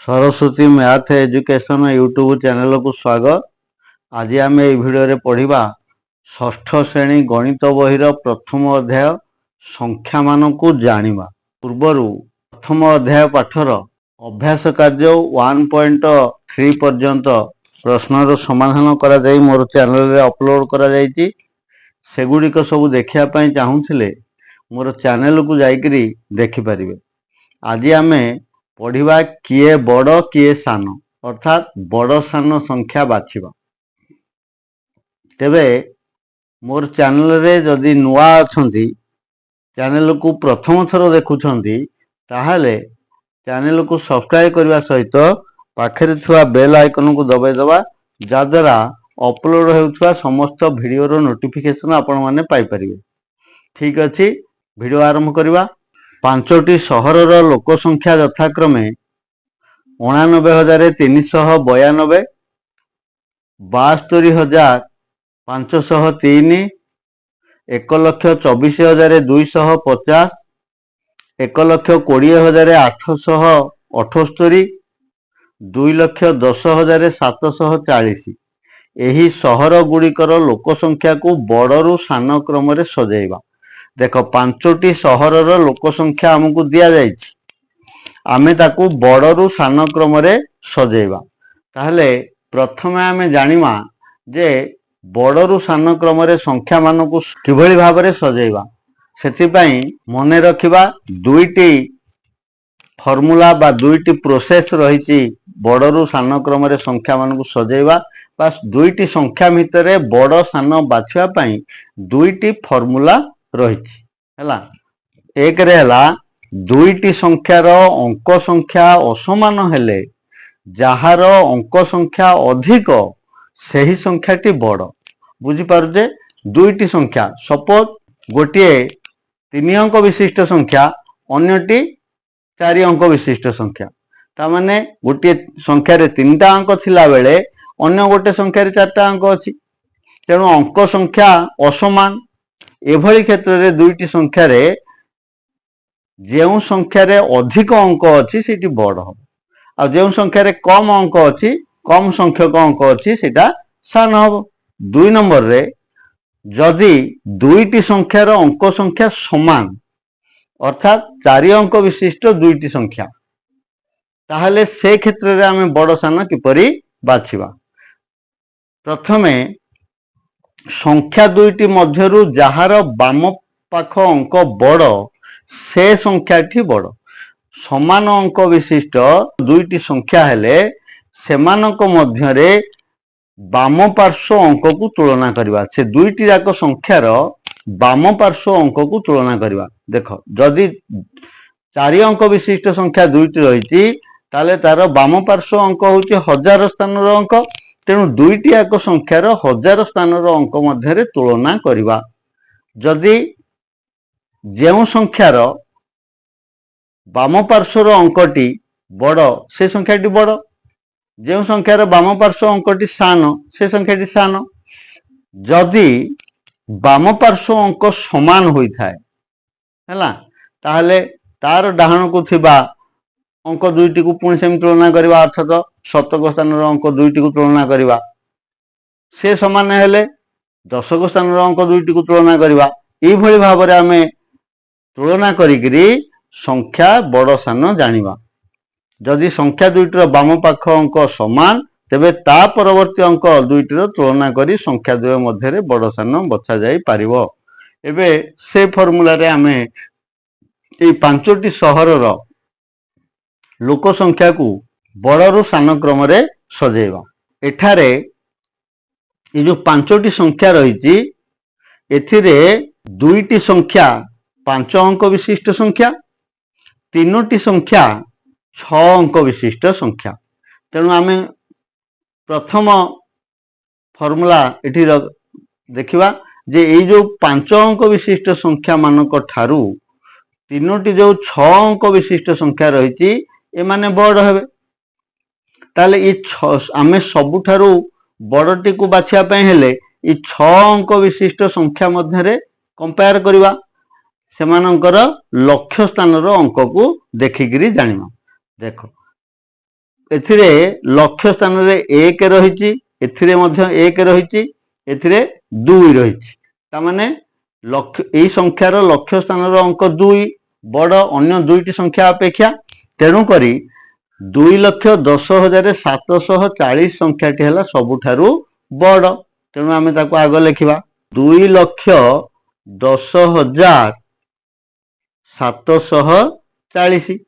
Saraswati math education YouTube channel को स्वागत। आज आम ये भिडियो पढ़ा षष्ठ श्रेणी गणित बहिर प्रथम अध्याय संख्या मान को जानिबा पूर्वर प्रथम अध्याय पाठर अभ्यास कार्य 1.3 पर्यंत प्रश्नर समाधान करा जाई मोर चैनल रे अपलोड करा जाईची। सेगुड़िक सब देखिया पई चाहूथिले मोर चैनल को जाइकरी देखि परिबे। आज आमे पढ़िबा किए बड़ किए सान अर्थात बड़ सान संख्या बाछिबा। तेबे मोर चैनल रे जदि नुआ अछंती चैनल को प्रथम थर देखुछंती ताहाले चैनल को सब्सक्राइब करबा सहित पाखरे थुआ बेल आइकन को दबाई दबा जाद्वारा अपलोड हेउथुआ समस्त वीडियो नोटिफिकेशन आपण माने पाई परिबे। ठीक अछि, वीडियो आरंभ करबा। पांचटी सहरर लोक संख्या यथाक्रमे 89,392, 72,503, 1,24,250, 1,20,878, 2,10,740 एही सहर गुड़िकर लोक संख्या को बड़रू सान क्रम रे सजाइबा। देख पांचटी सहरर लोक संख्या आमको दिया जाइछि, आमे ताकू बड़रू सान क्रम रे सजाइबा। ताहले प्रथमे आमे जानिमा जे बड़रू सान क्रम रे संख्या मानकू किभଳି भाबरे सजाइबा। सेथिपई मने रखिबा दुईटी फॉर्मूला बा दुईटी प्रोसेस रहिछि बड़रू सान क्रम रे संख्या मानकू सजाइबा। बस दुईटी संख्या भितरे बड़ सान बाछिबा पई दुईटी फॉर्मूला रहिछि हैला। एक रे हला दुईटी संख्यार अंक संख्या असमान हेले जहार अंक संख्या अधिक सही संख्याटी बड़। बुझी पारुजे दुईटी संख्या सपोज गोटे 3 अंक विशिष्ट संख्या अन्यटी 4 अंक विशिष्ट संख्या, ता माने गोटे संख्या रे 3टा अंक थिला बेले अन्य गोटे संख्या रे 4टा अंक अछि, तेणु अंक संख्या असमान। एभली क्षेत्र रे दुईटी संख्या रे जेउ संख्या रे अधिक अंक अछि सेटी बड़ हो, आ जेउ संख्या रे कम अंक अछि कम संख्यक अंक अछि सेटा सान हो। 2 नंबर रे जदि दुईटी संख्यार अंक संख्या समान अर्थात 4 अंक विशिष्ट दुईटी संख्या, ताहले से क्षेत्र रे आमे बड़ सान किपरि बाछिबा। प्रथमे संख्या दुईटी मध्यरु जहार बाम पाख अंक बड़ से संख्याटी बड़। समान अंक विशिष्ट दुईटी संख्या हेले सेमानक मध्यरे बाम पार्श्व अंक को तुलना करिबा। से दुईटी जाक संख्यार बाम पार्श्व अंक को तुलना करिबा। देखो जदि 4 अंक विशिष्ट संख्या दुईटी रहिछि ताले तार बाम पार्श्व अंक होछि 1000 स्थानर अंक, तेणु दुईटी जाक संख्यार 1000 स्थानर अंक मध्यरे तुलना करिबा। जदि जेउ संख्यार बाम पार्श्वर अंकटी बड़ से संख्याटी बड़, जेउ संख्यार बाम पार्श्व अंकटी सान से संख्याटी सान। जदि बाम पार्श्व अंक समान होई थाए हैला ताहले तार डाहण को थिबा अंक दुईटी को पुणी सेम तुलना करिबा, अर्थात शतक स्थानर अंक दुईटी को तुलना करिबा। से समान हेले दशक स्थानर अंक दुईटी को तुलना करिबा। एई भली भाबरे आमे तुलना करिकरी संख्या बड़ सान जानिबा। जदि संख्या दुईटर बाम पाख अंक समान तेबे ता परवर्ती अंक दुईटर तुलना करी संख्या द्वय मध्यरे बड़ सान बछा जाई पारिबो। एबे से फॉर्मूला रे आमे एई पांचटी सहरर लोक संख्या को बड़रू सान क्रम रे सजेइबा। एठारे ये जो पांचटी संख्या रहिछि एथिरे दुईटी संख्या 5 अंक विशिष्ट संख्या, तीनोटी संख्या 6 अंक विशिष्ट संख्या। तेणु आमे प्रथम फॉर्मूला एठी देखिबा जे एई जो 5 अंक विशिष्ट संख्या मानक ठारू तीनोटी जो 6 अंक विशिष्ट संख्या रहिछि ए माने बड़ हेबे। ताले ई आमे सबुठारू बड़टी को बाछिया पई हेले ई 6 अंक विशिष्ट संख्या मध्यरे कंपेयर करिबा, सेमानकर लक्ष्य स्थानर अंक को देखिकरी जानिबा। देखो एथिरे लक्ष्य स्थान रे 1 रहिछि, एथिरे मध्य 1 रहिछि, एथिरे 2 रहिछि। ता माने लक्ष्य एई संख्यार लक्ष्य स्थान अंक 2 बड़ अन्य दुईटी संख्या अपेक्षा। तेणु करी 2,10,740 संख्याटी है सबुठारु बड़। तेणु आमे ताको आग लिखिबा 2,10,740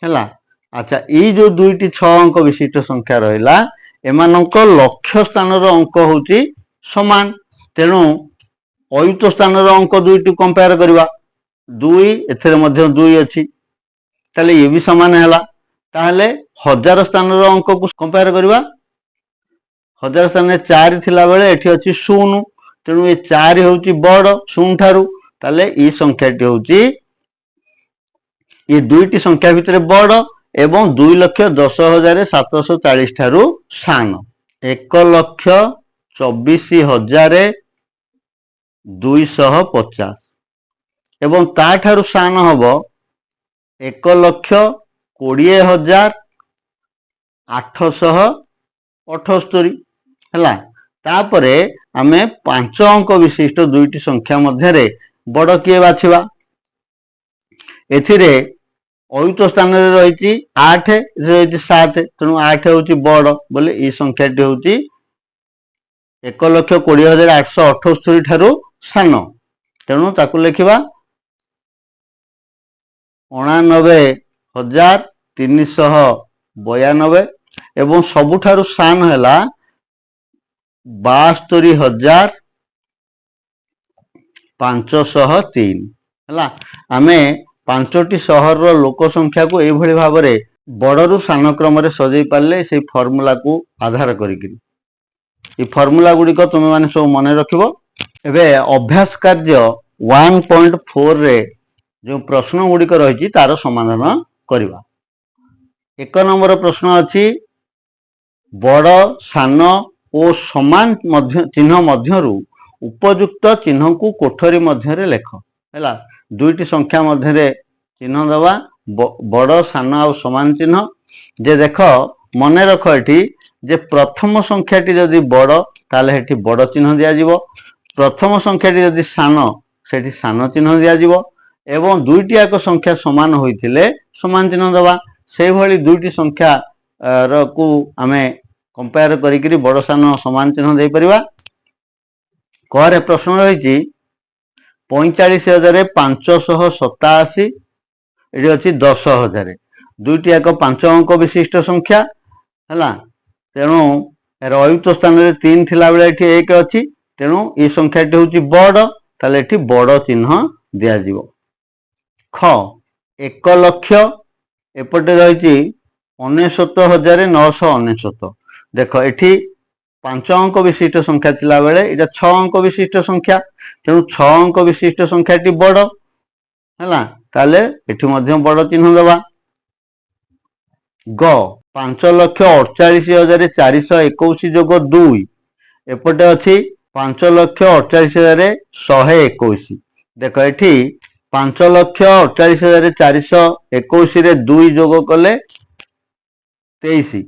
हैला। अच्छा, ये जो दुईटी 6 अंक विशिष्ट संख्या रहिला एमानक लक्ष्य स्थान अंक होची समान। तेणु अयुत स्थान अंक दुईटी कंपेयर करवा, 2 एथिरे मध्य 2 अछि, ताले ये भी समान हैला। ताहले हजार स्थान अंक को कंपेयर करवा, हजार स्थान 4 थिला बेले एठी अछि 0। तेणु ये 4 होची बड़ 0 ठारू। ताले ई संख्याटी होची ये दुईटी संख्या भितर बड़ एवं 2,10,740 ठारू सान। 1,24,250 एवं ता ठारू सान हबो 1,20,878 हैला। तापरे आमे 5 अंक विशिष्ट दुईटी संख्या मध्यरे बड़ किए बाछिबा। एथिरे अयुत स्थान रे रहिछि 8, रहिछि 7। तेणु 8 होची बड़ बोले ई संख्याटी होची 1,20,878 ठारू सान। तेणु ताकू लिखिबा 89,392 एवं सबुठारु सान हैला 72,503 हैला। आमे 5टी सहर लोक संख्या को एई भली भाबरे बड़रू सान क्रम रे सजै पाले से फॉर्मूला को आधार करिकि। ई फॉर्मूला गुडी को तुम माने सब मने रखिबो। एबे अभ्यास कार्य 1.4 रे जो प्रश्न गुडी को रहिछि तार समाधान करिवा। 1 नंबर प्रश्न अछि बड़ सान ओ समान मध्य चिन्ह मध्यरु उपयुक्त चिन्ह को कोठरी मध्यरे लेख हैला। दुईटी संख्या मध्यरे चिन्ह दवा बड़ सान आ समान चिन्ह जे देख मन रख एठी जे प्रथम संख्याटी जदि बड़ ताले हेठी बड़ चिन्ह दिया जिवो, प्रथम संख्याटी जदि सान सेठी सान चिन्ह दिया जिवो एवं दुईटी एक संख्या समान होइथिले समान चिन्ह दवा। से भली दुईटी संख्या को आमे कंपेयर करिकरी बड़ सान समान चिन्ह दे परिबा। करे प्रश्न रहिछि 45,587 एटी अछि 10,000। दुईटी एक 5 अंक विशिष्ट संख्या हैला। तेणु अयुत स्थान रे 3 थिला बेले एठी 1 अछि। तेणु ई संख्याटी होची बड़, ताले एठी बड़ चिन्ह दिया जिवो। ख 1 लक्ष एपटे रहिछि 69,999। देखो एठी 5 अंक विशिष्ट संख्या थिला बेले एटा 6 अंक विशिष्ट संख्या। तेणु 6 अंक विशिष्ट संख्याटी बड़ हैला, ताले एठी मध्य बड़ चिन्ह दवा। ग 5,48,421 जोग 2 एपटे अछि 5,48,121। देखो एठी 5,48,421 रे 2 जोग कले 23,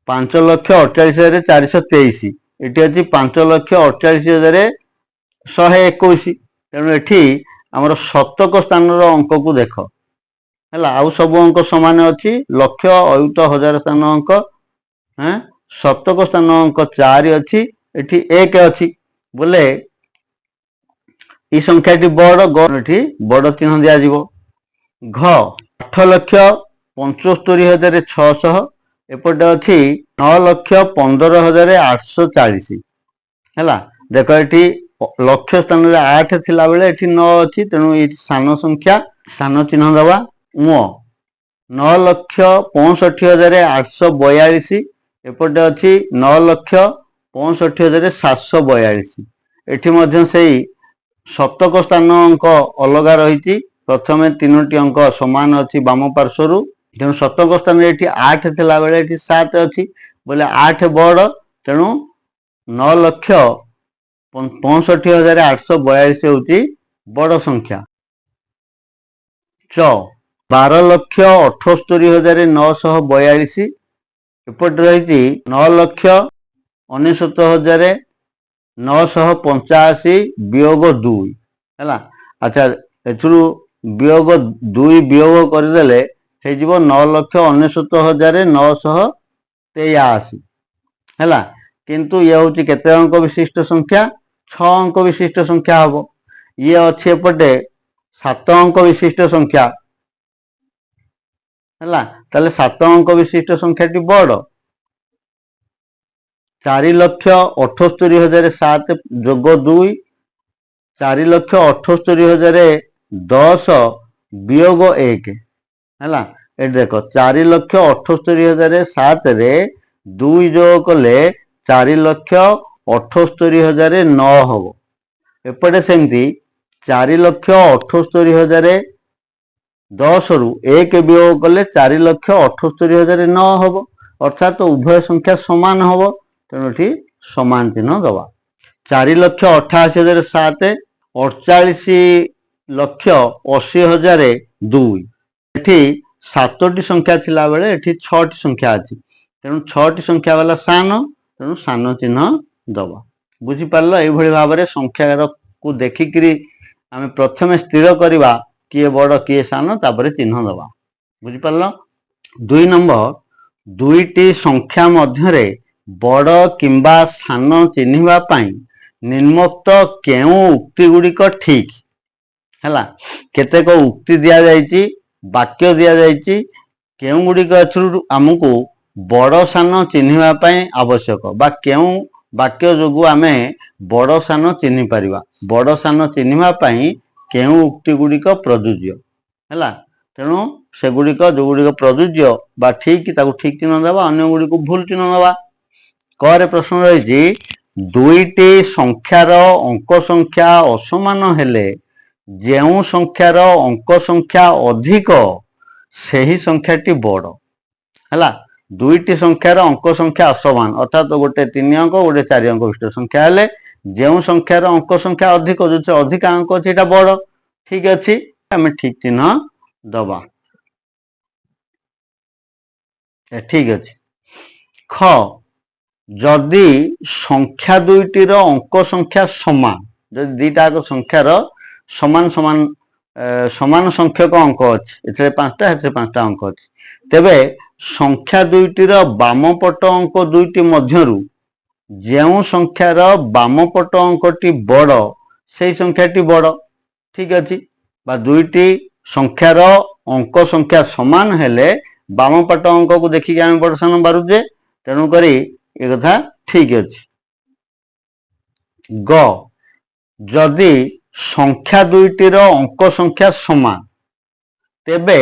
5,48,423 एटी अछि 5,48,121। तेणु एठी हमर शतक स्थान अंक को देख हैला। आउ सब अंक समान अछि, लक्ष अयुत हजार स्थान अंक शतक स्थान अंक 4 अछि, एठी 1 अछि बोले ई संख्याटी बड़ ग एठी बड़ चिन्ह दिया जिवो। घ 8,75,600 एपटे अछि 9,15,840 हैला। देखो एठी लक्ष्य स्थान रे 8 थिला बेले एठी 9 अछि। तेणु ई सान संख्या सान चिन्ह दवा। 9,65,842 एपटे अछि 9,65,742। एठी मध्य सेही शतक स्थान अंक अलगा रहिछि। प्रथमे 3टी अंक समान अछि बाम पार्श्वरु। तेणु शतक स्थान एठी 8 थिला बेले एठी 7 अछि बोले 8 बड़। तेणु 9,65,842 होची बड़ संख्या। च 12,78,942 एपटे रही 9,69,985 वियोग 2 है। अच्छा एथुरु वियोग 2 वियोग करदेले हे 9,69,983 है। किंतु ये हूँ केते अंक विशिष्ट संख्या 6 अंक विशिष्ट संख्या हम ये अच्छे एपटे 7 अंक विशिष्ट संख्या है। ताले 7 अंक विशिष्ट संख्याटी बड़ 4,78,007 जोग 2 4,78,010 वियोग 1 है। ये देख 4,78,007 रे 2 जोग कले 4,78,009 हम एपटे सेमती 4,78,010 रु 1 वियोग कले 4,78,009 हम अर्थात तो उभय संख्या समान हम तेणु ये समान चिन्ह दबा 4,88,007 48,80,002 एठी 7टी संख्या थिला बेले एठी 6टी संख्या अछि तेणु 6टी संख्या वाला सान तेणु सान चिन्ह दबा बुझी पारलो। एई भली भाबरे संख्या को देखिकरी आमे प्रथमे स्थिर करिबा किए बड़ किए सान तापरे चिन्ह दबा बुझी पारलो। 2 नंबर दुईटी संख्या मध्यरे बड़ किंबा सान चिन्हिबा पई निम्नोक्त केउ उक्ति गुड़िक ठीक है। केतेक उक्ति दिया जाइछि वाक्य दिया जाइछि केउ गुड़िक आमको बड़ सान चिन्हिबा पई आवश्यक बा केउ वाक्य जोगु आमे बड़ सान चिन्हि परिबा बड़ सान चिन्हिबा पई केउ उक्ति गुड़िक प्रयोज्य है। तेणु सेगुड़िक जो गुड़िक प्रयोज्य बा ठीक ताकू ठीक चिन्ह देवा अन्य गुड़िक भूल चिन्ह देवा। करे प्रश्न रही दुईटी संख्यार अंक संख्या असमान हेले जेउ संख्यार अंक संख्या अधिक सही संख्याटी बड़ है। दुईटी संख्यार अंक संख्या असमान अर्थात तो गोटे 3 अंक गोटे 4 अंक विशिष्ट संख्या हेले जेउ संख्यार अंक संख्या अधिक जो अधिक अंक अच्छी बड़ ठीक अच्छी आम ठीक चिन्ह दबा ठीक अच्छे। ख जदि संख्या दुईटीर अंक संख्या समान जदि दीटा संख्यार समान समान समान संख्यक अंक अच्छे 5टा 5टा अंक अच्छे तेबे संख्या दुईटीर बामपट अंक दुईटी मध्यरु जेउ संख्यार बामपट अंकटी बड़ से संख्याटी बड़ ठीक अच्छे बा दुईटी संख्यार अंक संख्या समान हेले बामपट अंक को देखिए आम बड़ सान बारुजे तेणुक ये कथा ठीक अच्छे। ग जदि संख्या दुईटीर अंक संख्या समान तेबे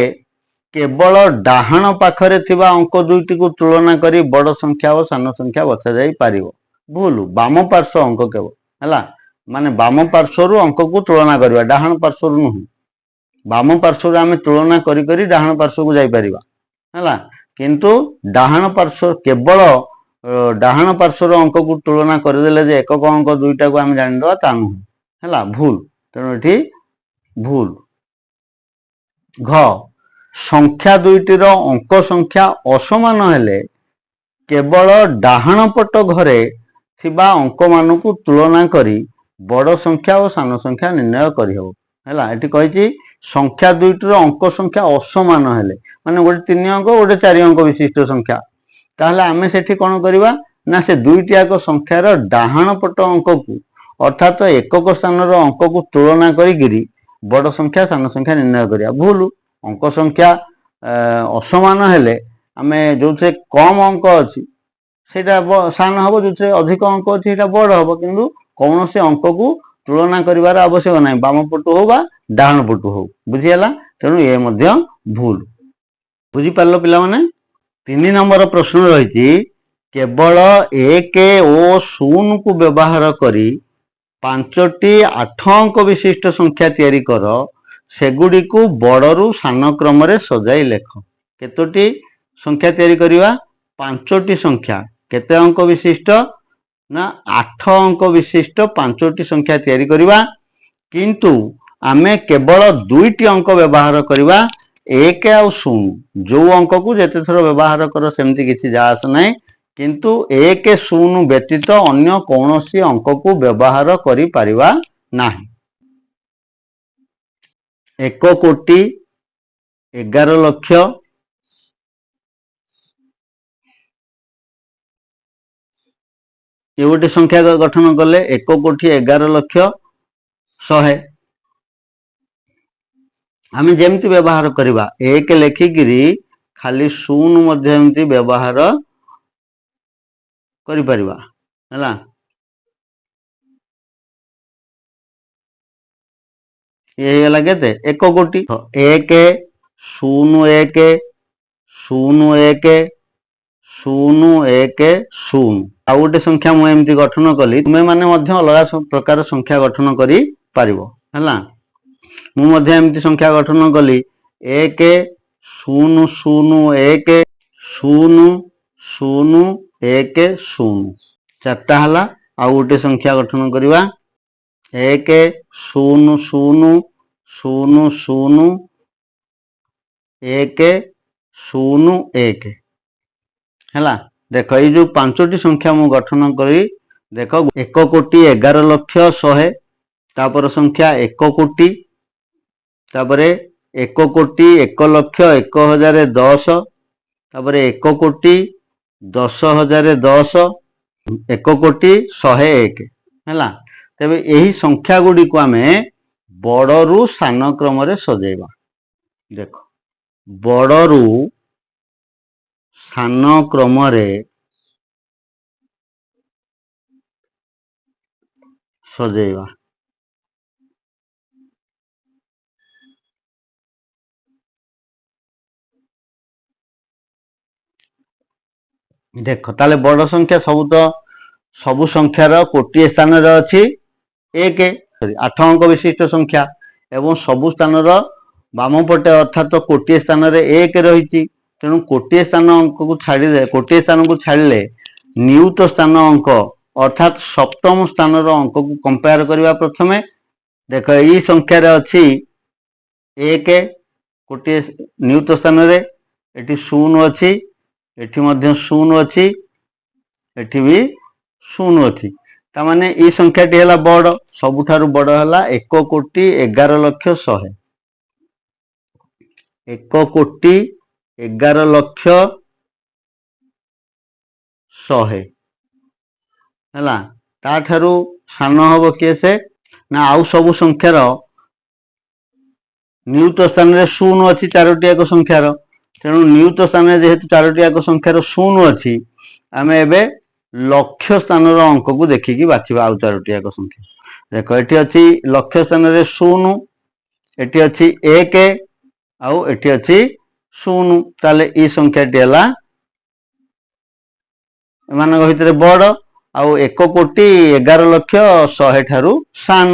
केवल डाहाण पाखरे थिबा अंक दुईटी को तुलना करी बड़ संख्या और सान संख्या बचा जाई पारिबो भूल बाम पार्श्व अंक केवल है माने बाम पार्श्व अंक को तुलना करवा डाहाण पार्श्व नुह बाम पार्श्व आम तुलना करी करी डाहाण पार्श्व को जाई परिबा है किंतु डाहाण पार्श्व केवल डाहाण पार्श्वर अंक को तुलना करदेले जे एकक अंक दुईटा को आम जानिदवा ता नुह है भूल तेणु ये भूल। घ संख्या दुईटीर अंक संख्या असमान हेले केवल डाहाण पट घरे थिबा अंक मानकु तुलना करी बड़ संख्या और सान संख्या निर्णय करहब है। ये कही संख्या दुईटीर अंक संख्या असमान हेले माने गोटे 3 अंक गोटे 4 अंक विशिष्ट संख्या ताहले आमे सेठी कोन करबा ना से दुईटी आक संख्यार डाहाण पट अंक को अर्थात एकक स्थान अंक को तुलना करी बड़ संख्या सान संख्या निर्णय करिया भूल अंक संख्या असमान हेले आमे जो कम अंक अच्छी सेटा सान हम जो अधिक अंक अच्छी बड़ हम किंतु कौन से अंक को तुलना करिवार आवश्यक ना बाम पटु हो बा डाहाण पटु हो बुझीगला तेणु ये मध्य भूल बुझी पारलो पिला माने। 3 नंबर प्रश्न रही केवल 1 और 0 को व्यवहार करी 5टी 8 अंक विशिष्ट संख्या तैयारी कर सेगुड़ी को बड़रू सान क्रम सजाई लेख केतोटी संख्या तैयारी करिवा 5टी संख्या केते अंक विशिष्ट ना 8 अंक विशिष्ट 5टी संख्या तैयारी करिवा किंतु आमे केवल 2टी अंक व्यवहार करिवा ଏକ ଆଉ ଶୂନ ଯୋଉ ଅଙ୍କକୁ ଯେତେ ଥର ବ୍ୟବହାର କର ସେମିତି କିଛି ଯା ଆସ ନାହିଁ, କିନ୍ତୁ 1 0 ବ୍ୟତୀତ ଅନ୍ୟ କୌଣସି ଅଙ୍କକୁ ବ୍ୟବହାର କରିପାରିବା ନାହିଁ। 1,11,00,000 ଏ ଗୋଟେ ସଂଖ୍ୟା ଗଠନ କଲେ 1,11,00,100। ଆମେ ଯେମିତି ବ୍ୟବହାର କରିବା 1 ଲେଖିକିରି ଖାଲି 0 ମଧ୍ୟ ଏମିତି ବ୍ୟବହାର କରିପାରିବା ହେଲା। ये ହେଇଗଲା କେତେ 1 କୋଟି। 1 0 1 0 1 0 1 0। ଆଉ ଗୋଟେ ସଂଖ୍ୟା ମୁଁ ଏମିତି ଗଠନ କଲି, ତୁମେ ମାନେ ମଧ୍ୟ ଅଲଗା ପ୍ରକାର ସଂଖ୍ୟା ଗଠନ କରି ପାରିବ ହେଲା। ମୁଁ ମଧ୍ୟ ଏମିତି ସଂଖ୍ୟା ଗଠନ କଲି 1 0 0 1 0 0 1 0। ଚାରିଟା ହେଲା। ଆଉ ଗୋଟେ ସଂଖ୍ୟା ଗଠନ କରିବା 1 0 0 0 0 1 0 1 ହେଲା। ଦେଖ ଏଇ ଯୋଉ 5ଟି ସଂଖ୍ୟା ମୁଁ ଗଠନ କରି ଦେଖ 1,11,00,100, ତାपर ସଂଖ୍ୟା 1 କୋଟି, ତାପରେ 1 କୋଟି 1,01,010, ତାପରେ 1 କୋଟି 10,010, 1 କୋଟି 101 ହେଲା। ତେବେ ଏହି ସଂଖ୍ୟା ଗୁଡ଼ିକୁ ଆମେ ବଡ଼ରୁ ସାନ କ୍ରମରେ ସଜେଇବା। ଦେଖ ବଡ଼ରୁ ସାନ କ୍ରମରେ ସଜେଇବା। ଦେଖ ତାহଲେ ବଡ଼ ସଂଖ୍ୟା ସବୁ ସଂଖ୍ୟାର କୋଟିଏ ସ୍ଥାନରେ ଅଛି 1, 8 ଅଙ୍କ ବିଶିଷ୍ଟ ସଂଖ୍ୟା, ଏବଂ ସବୁ ସ୍ଥାନର ବାମ ପଟେ ଅର୍ଥାତ କୋଟିଏ ସ୍ଥାନରେ 1 ରହିଛି। ତେଣୁ କୋଟିଏ ସ୍ଥାନକୁ ଛାଡ଼ିଲେ ନିୟୁତ ସ୍ଥାନ ଅଙ୍କ ଅର୍ଥାତ ସପ୍ତମ ସ୍ଥାନର ଅଙ୍କକୁ କମ୍ପେୟାର କରିବା। ପ୍ରଥମେ ଦେଖ ଏଇ ସଂଖ୍ୟାରେ ଅଛି 1 କୋଟିଏ ନିୟୁତ ସ୍ଥାନରେ, ଏଠି 0 ଅଛି, ଏଠି ମଧ୍ୟ 0 ଅଛି, ଏଠି ବି 0 ଅଛି। ତାମାନେ ଏଇ ସଂଖ୍ୟାଟି ହେଲା ବଡ଼, ସବୁଠାରୁ ବଡ଼ ହେଲା 1,11,00,100। 1,11,00,100 ହେଲା। ତାଠାରୁ ସାନ ହବ କିଏ ସେ ନା ଆଉ ସବୁ ସଂଖ୍ୟାର ନିୟୁତ ସ୍ଥାନରେ 0 ଅଛି, 4ଟି ଏକ ସଂଖ୍ୟାର। ତେଣୁ ନିୟୁତ ସ୍ଥାନରେ ଯେହେତୁ 4ଟି ଏକ ସଂଖ୍ୟାର 0 ଅଛି, ଆମେ ଏବେ ଲକ୍ଷ୍ୟ ସ୍ଥାନର ଅଙ୍କକୁ ଦେଖିକି ବାଛିବା ଆଉ 4ଟି ଏକ ସଂଖ୍ୟା। ଦେଖ ଏଠି ଅଛି ଲକ୍ଷ୍ୟ ସ୍ଥାନରେ 0, ଏଠି ଅଛି 1 ଆଉ ଏଠି ଅଛି 0। ତାହେଲେ ଏଇ ସଂଖ୍ୟାଟି ହେଲା ଏମାନଙ୍କ ଭିତରେ ବଡ଼, ଆଉ 1,11,00,100 ଠାରୁ ସାନ।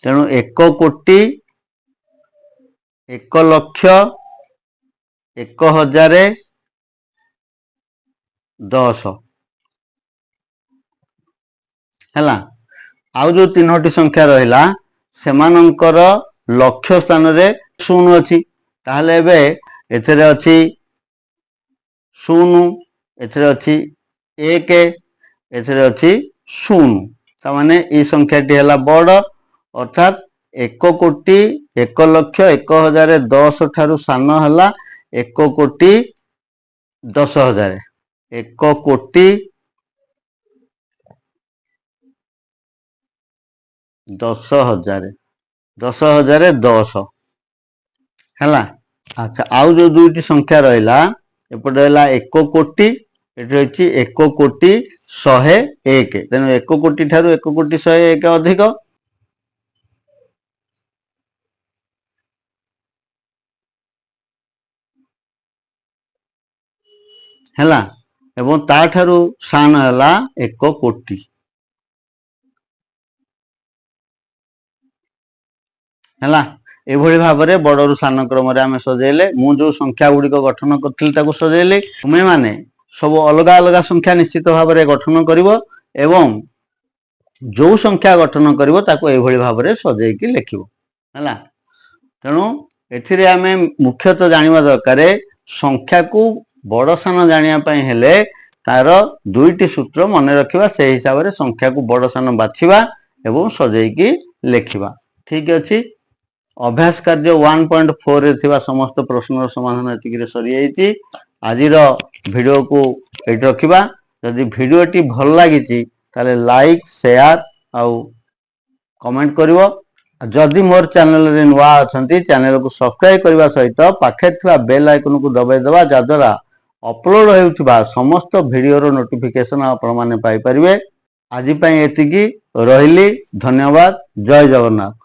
ତେଣୁ 1,01,01,010 ହେଲା। ଆଉ ଯୋଉ 3ଟି ସଂଖ୍ୟା ରହିଲା ସେମାନଙ୍କର ଲକ୍ଷ୍ୟ ସ୍ଥାନରେ 0 ଅଛି। ତାହେଲେ ଏବେ ଏଥିରେ ଅଛି 0, ଏଥିରେ ଅଛି 1, ଏଥିରେ ଅଛି 0। ତାମାନେ ଏଇ ସଂଖ୍ୟାଟି ହେଲା ବଡ଼, ଅର୍ଥାତ 1,01,01,010 ଠାରୁ ସାନ ହେଲା 1,10,000। 1,10,000 10,010 ହେଲା। ଆଚ୍ଛା ଆଉ ଯୋଉ 2ଟି ସଂଖ୍ୟା ରହିଲା, ଏପଟେ ହେଲା 1 କୋଟି, ଏଠି ରହିଛି 1,01,101। ତେଣୁ 1 କୋଟି ଠାରୁ 1,01,101 ଅଧିକ ହେଲା, ଏବଂ ତାଠାରୁ ସାନ ହେଲା 1 କୋଟି ହେଲା। ଏଭଳି ଭାବରେ ବଡ଼ରୁ ସାନ କ୍ରମରେ ଆମେ ସଜେଇଲେ, ମୁଁ ଯୋଉ ସଂଖ୍ୟା ଗୁଡ଼ିକ ଗଠନ କରିଥିଲି ତାକୁ ସଜେଇଲି। ତୁମେମାନେ ସବୁ ଅଲଗା ଅଲଗା ସଂଖ୍ୟା ନିଶ୍ଚିତ ଭାବରେ ଗଠନ କରିବ, ଏବଂ ଯୋଉ ସଂଖ୍ୟା ଗଠନ କରିବ ତାକୁ ଏଇଭଳି ଭାବରେ ସଜେଇକି ଲେଖିବ ହେଲା। ତେଣୁ ଏଥିରେ ଆମେ ମୁଖ୍ୟତଃ ଜାଣିବା ଦରକାର ସଂଖ୍ୟାକୁ ବଡ଼ ସାନ ଜାଣିବା ପାଇଁ ହେଲେ ତାର ଦୁଇଟି ସୂତ୍ର ମନେ ରଖିବା, ସେହି ହିସାବରେ ସଂଖ୍ୟାକୁ ବଡ଼ ସାନ ବାଛିବା ଏବଂ ସଜେଇକି ଲେଖିବା। ଠିକ ଅଛି। ଅଭ୍ୟାସ କାର୍ଯ୍ୟ 1.4 ରେ ଥିବା ସମସ୍ତ ପ୍ରଶ୍ନର ସମାଧାନ ଏତିକିରେ ସରିଯାଇଛି। ଆଜିର ଭିଡ଼ିଓକୁ ଏଇଠି ରଖିବା। ଯଦି ଭିଡ଼ିଓଟି ଭଲ ଲାଗିଛି ତାହେଲେ ଲାଇକ୍, ସେୟାର ଆଉ କମେଣ୍ଟ କରିବ। ଯଦି ମୋର ଚ୍ୟାନେଲରେ ନୂଆ ଅଛନ୍ତି ଚ୍ୟାନେଲକୁ ସବସ୍କ୍ରାଇବ କରିବା ସହିତ ପାଖରେ ଥିବା ବେଲ୍ ଆଇକନକୁ ଦବାଇ ଦେବା, ଯାହାଦ୍ୱାରା ଅପଲୋଡ଼ ହେଉଥିବା ସମସ୍ତ ଭିଡ଼ିଓର ନୋଟିଫିକେସନ ଆପଣମାନେ ପାଇପାରିବେ। ଆଜି ପାଇଁ ଏତିକି, ରହିଲି। ଧନ୍ୟବାଦ। ଜୟ ଜଗନ୍ନାଥ।